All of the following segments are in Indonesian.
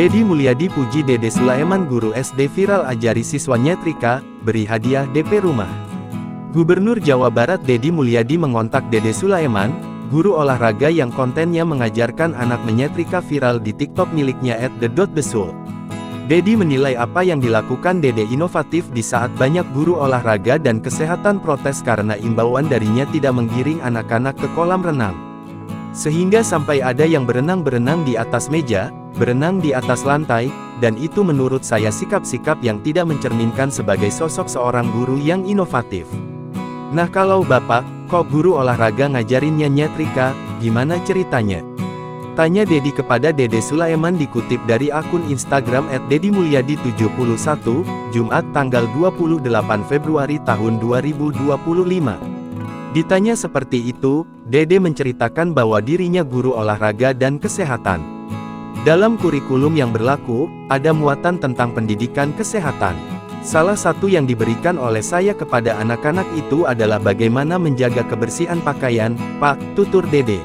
Dedi Mulyadi puji Dede Sulaiman, guru SD viral ajari siswa nyetrika, beri hadiah DP rumah. Gubernur Jawa Barat Dedi Mulyadi mengontak Dede Sulaiman, guru olahraga yang kontennya mengajarkan anak menyetrika viral di TikTok miliknya @the.besul. Dedi menilai apa yang dilakukan Dede inovatif di saat banyak guru olahraga dan kesehatan protes karena imbauan darinya tidak menggiring anak-anak ke kolam renang. Sehingga sampai ada yang berenang-berenang di atas meja, berenang di atas lantai, dan itu menurut saya sikap-sikap yang tidak mencerminkan sebagai sosok seorang guru yang inovatif. Nah kalau Bapak, kok guru olahraga ngajarinnya nyetrika, gimana ceritanya? Tanya Dedi kepada Dede Sulaiman dikutip dari akun Instagram @dedimulyadi71, Jumat tanggal 28 Februari tahun 2025. Ditanya seperti itu, Dede menceritakan bahwa dirinya guru olahraga dan kesehatan. Dalam kurikulum yang berlaku, ada muatan tentang pendidikan kesehatan. Salah satu yang diberikan oleh saya kepada anak-anak itu adalah bagaimana menjaga kebersihan pakaian, Pak, tutur Dede.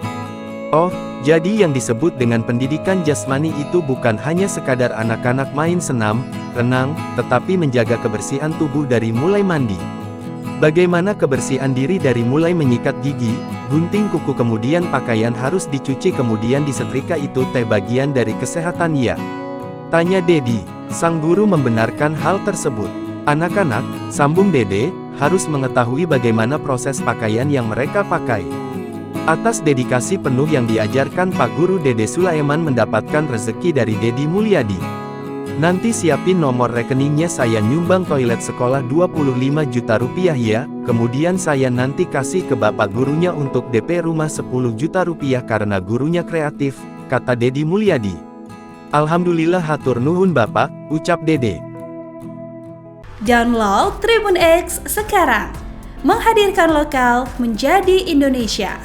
Oh, jadi yang disebut dengan pendidikan jasmani itu bukan hanya sekadar anak-anak main senam, renang, tetapi menjaga kebersihan tubuh dari mulai mandi. Bagaimana kebersihan diri dari mulai menyikat gigi, gunting kuku kemudian pakaian harus dicuci kemudian disetrika itu bagian dari kesehatan ya? Tanya Dedi. Sang guru membenarkan hal tersebut. Anak-anak, sambung Dede, harus mengetahui bagaimana proses pakaian yang mereka pakai. Atas dedikasi penuh yang diajarkan Pak Guru, Dede Sulaiman mendapatkan rezeki dari Dedi Mulyadi. Nanti siapin nomor rekeningnya, saya nyumbang toilet sekolah 25 juta rupiah ya, kemudian saya nanti kasih ke bapak gurunya untuk DP rumah 10 juta rupiah karena gurunya kreatif, kata Dedi Mulyadi. Alhamdulillah hatur nuhun bapak, ucap Dede. Download Tribun X sekarang, menghadirkan lokal menjadi Indonesia.